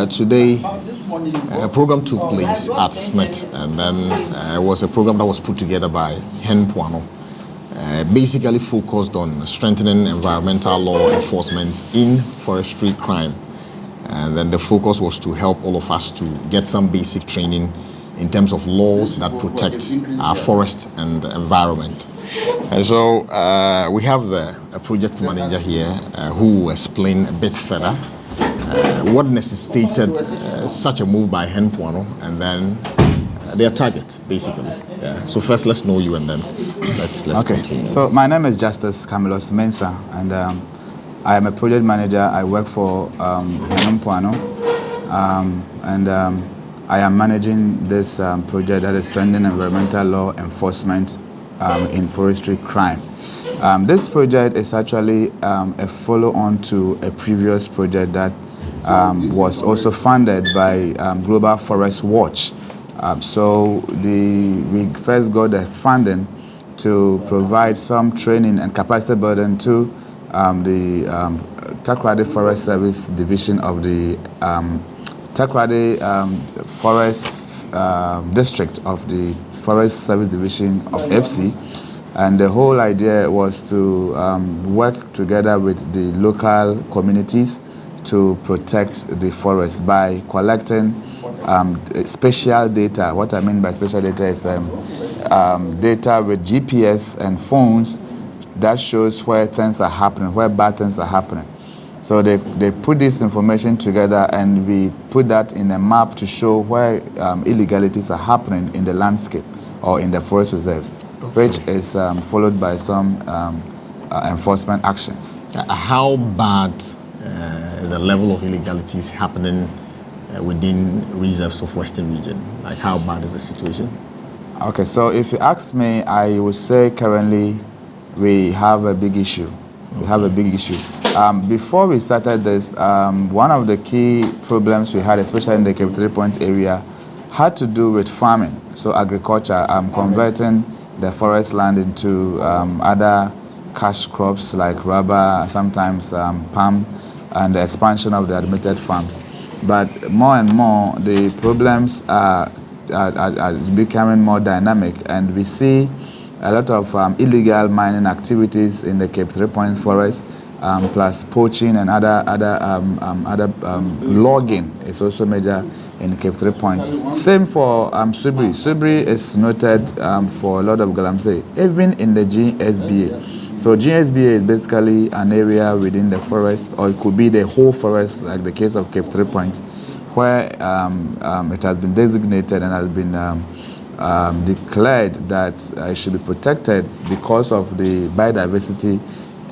today a program took place at SNET, and then it was a program that was put together by Hen Mpoano, basically focused on strengthening environmental law enforcement in forestry crime. And then the focus was to help all of us to get some basic training in terms of laws that protect our forest and the environment. And so we have the project manager here who will explain a bit further what necessitated such a move by Hen Mpoano and then their target, basically. Yeah. So first, let's know you, and then let's okay. Continue. So my name is Justice Camillus Mensah, and I am a project manager. I work for Hen Mpoano, and I am managing this project that is strengthening environmental law enforcement in forestry crime. This project is actually a follow-on to a previous project that was also funded by Global Forest Watch. So we first got the funding to provide some training and capacity building to the Takoradi Forest Service Division of the Takoradi Forest District of the Forest Service Division of FC. And the whole idea was to work together with the local communities to protect the forest by collecting spatial data. What I mean by spatial data is data with GPS and phones that shows where things are happening, where bad things are happening. So they put this information together, and we put that in a map to show where illegalities are happening in the landscape or in the forest reserves, which is followed by some enforcement actions. How bad is the level of illegalities happening within reserves of Western region? Like, how bad is the situation? Okay, so if you ask me, I would say currently we have a big issue. We have a big issue. Before we started this, one of the key problems we had, especially in the Cape 3 Point area, had to do with farming. So agriculture, converting the forest land into other cash crops like rubber, sometimes palm, and the expansion of the admitted farms. But more and more, the problems are becoming more dynamic, and we see a lot of illegal mining activities in the Cape 3 Point forest, plus poaching and other logging is also major in Cape 3 Point. Same for Subri. Subri is noted for a lot of Galamsey, even in the GSBA. So GSBA is basically an area within the forest, or it could be the whole forest, like the case of Cape 3 Point, where it has been designated and has been declared that it should be protected because of the biodiversity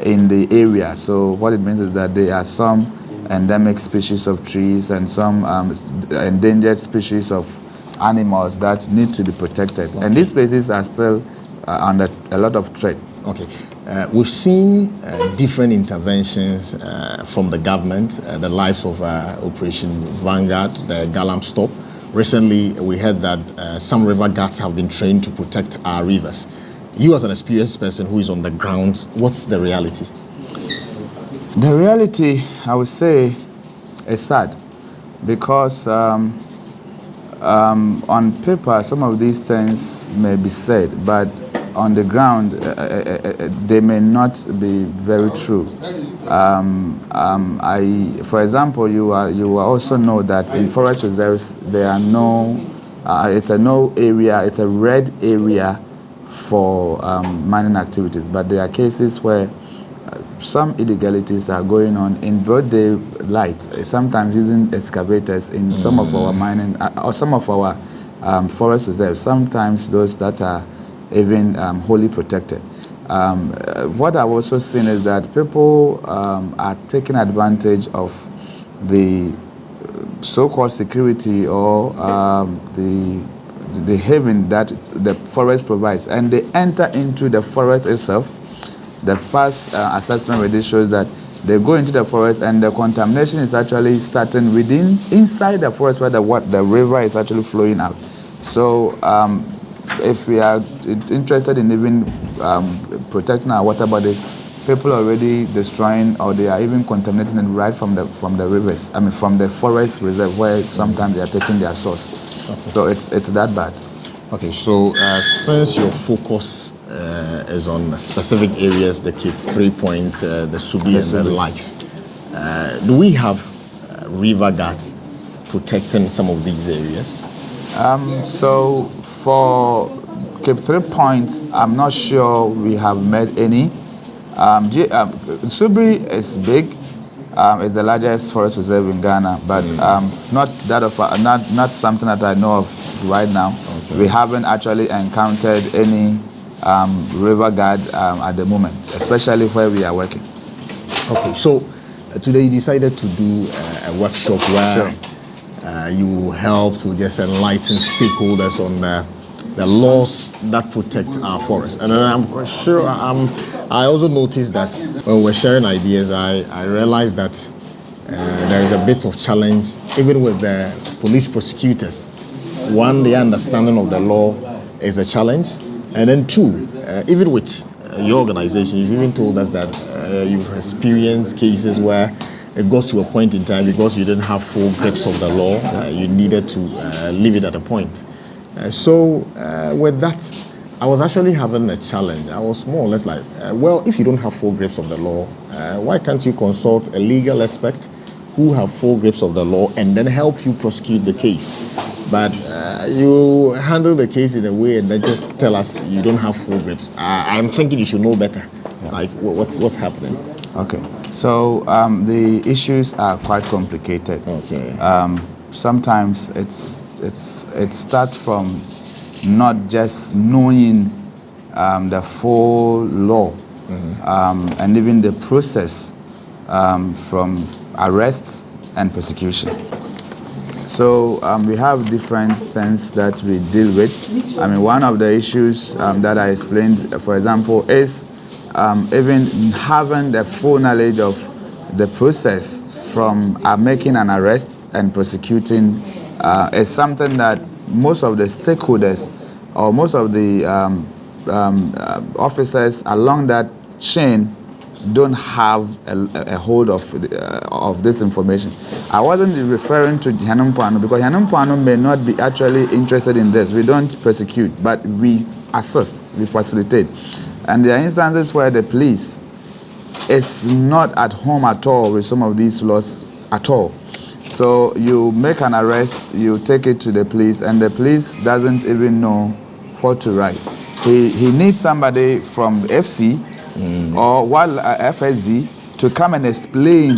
in the area. So what it means is that there are some endemic species of trees and some endangered species of animals that need to be protected. Okay. And these places are still under a lot of threat. Okay. We've seen different interventions from the government, the lives of Operation Vanguard, the Galam Stop. Recently, we heard that some river guards have been trained to protect our rivers. You, as an experienced person who is on the ground, what's the reality? The reality, I would say, is sad, because on paper, some of these things may be said, but on the ground, they may not be very true. For example, you will also know that in forest reserves, there are no, it's a no area, it's a red area for mining activities, but there are cases where some illegalities are going on in broad daylight, sometimes using excavators in some of our mining, or some of our forest reserves, sometimes those that are even wholly protected. What I've also seen is that people are taking advantage of the so-called security or the haven that the forest provides, and they enter into the forest itself. The first assessment really shows that they go into the forest and the contamination is actually starting inside the forest where the river is actually flowing out. So if we are interested in even protecting our water bodies, people already destroying, or they are even contaminating it right from the rivers. I mean, from the forest reserve, where sometimes they are taking their source. Okay. So it's that bad. Okay, so since your focus is on specific areas, the Cape 3 Point, the Subi and the likes, do we have river guards protecting some of these areas? So for Cape 3 Point, I'm not sure we have met any. Subi is big. It's the largest forest reserve in Ghana, but not something that I know of right now. Okay. We haven't actually encountered any river guard at the moment, especially where we are working. Okay, so today you decided to do a workshop where you help to just enlighten stakeholders on the laws that protect our forests. And I'm sure I also noticed that when we're sharing ideas, I realized that there is a bit of challenge even with the police prosecutors. One, their understanding of the law is a challenge, and then two, even with your organization, you've even told us that you've experienced cases where it got to a point in time because you didn't have full grips of the law, you needed to leave it at a point. So with that, I was actually having a challenge. I was more or less like, well, if you don't have full grips of the law, why can't you consult a legal expert who have full grips of the law and then help you prosecute the case? But you handle the case in a way and then just tell us you don't have full grips. I'm thinking you should know better. Yeah. Like, what's happening? Okay. So the issues are quite complicated. Okay. Sometimes it starts from not just knowing the full law, and even the process from arrest and prosecution. So we have different things that we deal with. I mean, one of the issues that I explained, for example, is even having the full knowledge of the process from making an arrest and prosecuting is something that most of the stakeholders or most of the officers along that chain don't have a hold of this information. I wasn't referring to Hen Mpoano because Hen Mpoano may not be actually interested in this. We don't prosecute, but we assist, we facilitate. And there are instances where the police is not at home at all with some of these laws at all. So you make an arrest, you take it to the police, and the police doesn't even know what to write. He needs somebody from FC or FSD to come and explain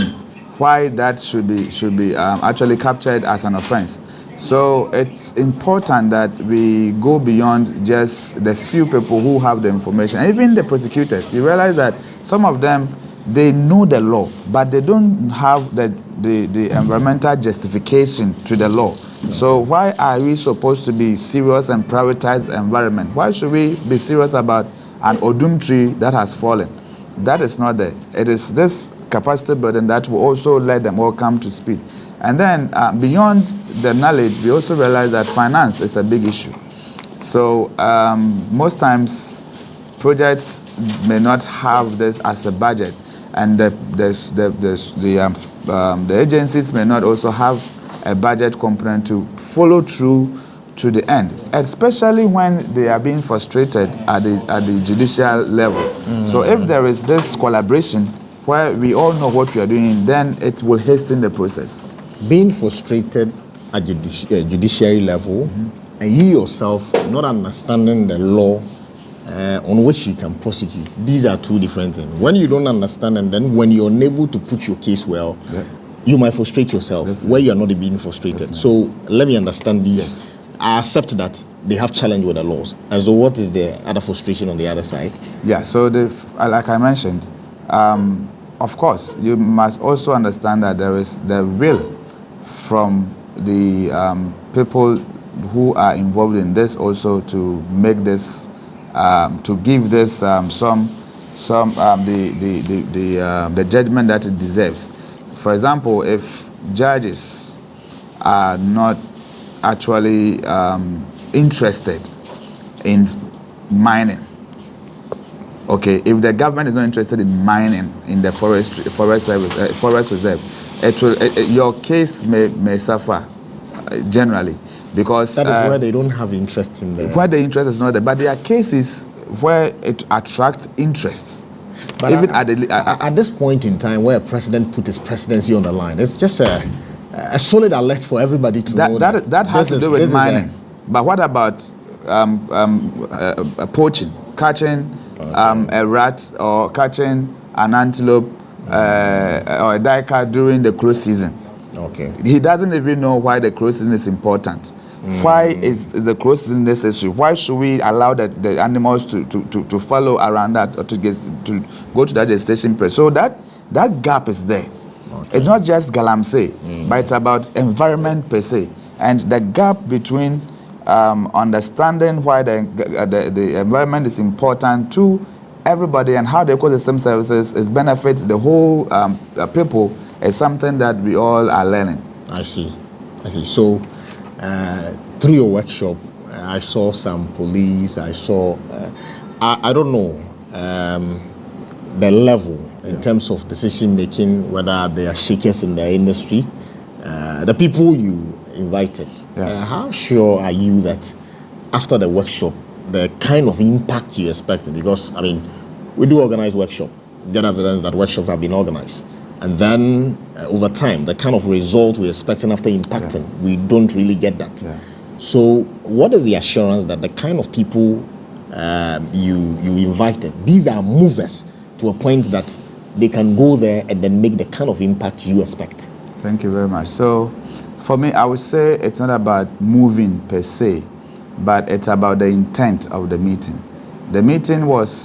why that should be actually captured as an offense. So it's important that we go beyond just the few people who have the information. And even the prosecutors, you realize that some of them, they know the law, but they don't have the environmental justification to the law. So why are we supposed to be serious and prioritize the environment? Why should we be serious about an odum tree that has fallen? That is not there. It is this capacity building that will also let them all come to speed. And then beyond the knowledge, we also realize that finance is a big issue. So most times projects may not have this as a budget, and the agencies may not also have a budget component to follow through to the end, especially when they are being frustrated at the judicial level. So if there is this collaboration where we all know what we are doing, then it will hasten the process. Being frustrated at judiciary level, and you yourself not understanding the law on which you can prosecute, these are two different things. When you don't understand, and then when you're unable to put your case well, you might frustrate yourself. Definitely. Where you're not being frustrated. Definitely. So let me understand these. Yes. I accept that they have challenge with the laws. And so what is the other frustration on the other side? Yeah, so like I mentioned, of course, you must also understand that there is the will from the people who are involved in this also to make this, to give this the judgment that it deserves. For example, if judges are not actually interested in mining, Okay, if the government is not interested in mining in the forest reserve, your case may suffer generally, because that is where they don't have interest in the. Where the interest is not there, but there are cases where it attracts interest. But even at this point in time, where a president put his presidency on the line, it's just a solid alert for everybody to know that has to do with mining. But what about poaching, catching a rat, or catching an antelope or a duiker during the close season? Okay. He doesn't even know why the close season is important. Why is the close season necessary? Why should we allow the animals to follow around that, or to go to that gestation period? So that gap is there. Okay. It's not just Galamsey, but it's about environment per se, and the gap between understanding why the environment is important to everybody and how the ecosystem services is benefits the whole people is something that we all are learning. I see. So through your workshop, I saw some police. I saw I don't know the level in terms of decision making, whether they are shakers in the industry, the people you invited. How sure are you that after the workshop, the kind of impact you're expecting? Because I mean, we do organize workshop, get evidence that workshops have been organized, and then over time, the kind of result we're expecting after impacting, we don't really get that. So what is the assurance that the kind of people you invited, these are movers to a point that they can go there and then make the kind of impact you expect? Thank you very much. So for me, I would say it's not about moving per se, but it's about the intent of the meeting. The meeting was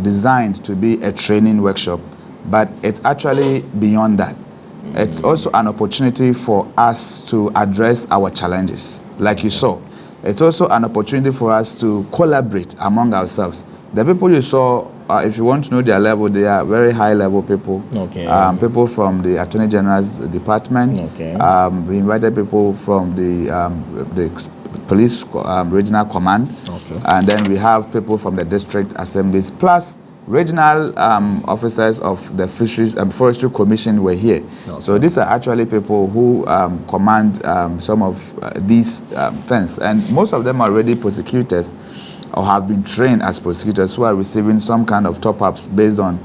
designed to be a training workshop, but it's actually beyond that. It's also an opportunity for us to address our challenges, like you saw. It's also an opportunity for us to collaborate among ourselves. The people you saw, if you want to know their level, they are very high-level people. Okay. People from the Attorney General's department. Okay. We invited people from the police regional command. Okay. And then we have people from the district assemblies, plus regional officers of the Forestry Commission were here. Okay. So these are actually people who command some of these things. And most of them are already prosecutors or have been trained as prosecutors who are receiving some kind of top-ups based on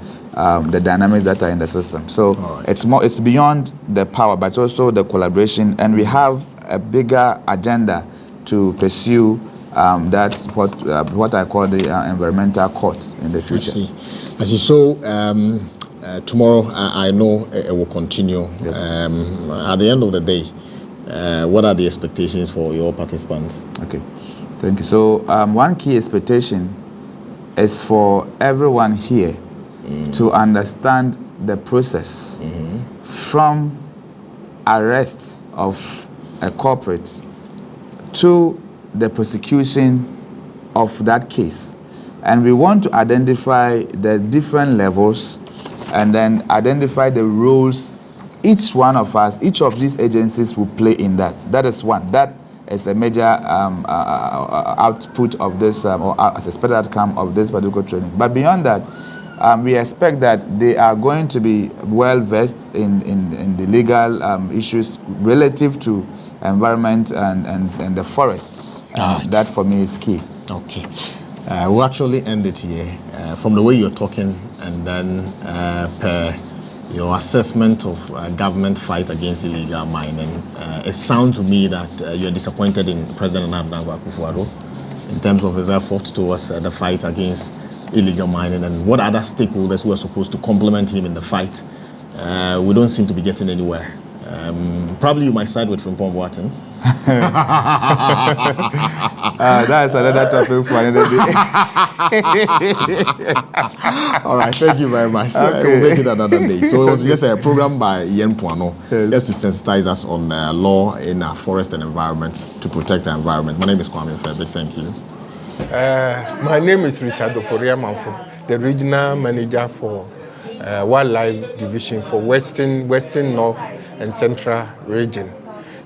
the dynamics that are in the system. So it's beyond the power, but it's also the collaboration. And we have a bigger agenda to pursue. That's what I call the environmental courts in the future. I see. So tomorrow, I know it will continue. Yep. At the end of the day, what are the expectations for your participants? Okay, thank you. So one key expectation is for everyone here to understand the process from arrest of a culprit to the prosecution of that case. And we want to identify the different levels and then identify the roles each one of us, each of these agencies will play in that. That is one. That is a major output of this, or as a expected outcome of this particular training. But beyond that, we expect that they are going to be well versed in the legal issues relative to environment and the forest. Right. That for me is key. Okay. We'll actually end it here. From the way you're talking and then per your assessment of government fight against illegal mining, it sounds to me that you're disappointed in President Nana Akufo-Addo in terms of his efforts towards the fight against illegal mining, and what other stakeholders who are supposed to complement him in the fight. We don't seem to be getting anywhere. Probably you might side with Hen Mpoano Educates. That's another topic for another day. All right, thank you very much. Okay. We'll make it another day. So it was just a program by Hen Mpoano, just to sensitize us on law in our forest and environment to protect our environment. My name is Kwame Febe. Thank you. My name is Richard Oforiamanfo, the regional manager for Wildlife Division for Western, North and Central region.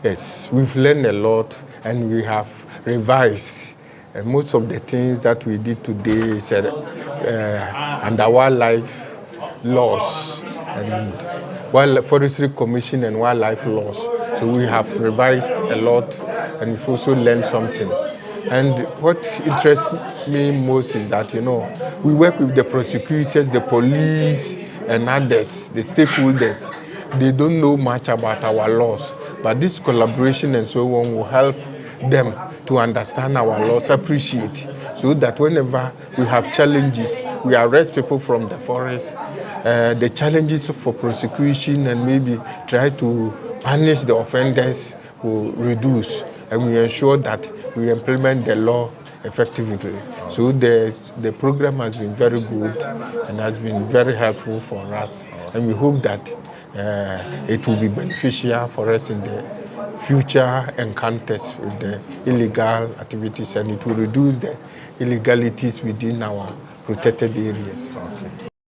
Yes, we've learned a lot and we have revised And most of the things that we did today is under wildlife laws and Forestry Commission and wildlife laws. So we have revised a lot, and we've also learned something. And what interests me most is that, we work with the prosecutors, the police, and others, the stakeholders. They don't know much about our laws, but this collaboration and so on will help them to understand our laws, appreciate, so that whenever we have challenges, we arrest people from the forest, the challenges for prosecution and maybe try to punish the offenders will reduce, and we ensure that we implement the law effectively. So the program has been very good and has been very helpful for us, and we hope that it will be beneficial for us in the future encounters with the illegal activities, and it will reduce the illegalities within our protected areas. Okay.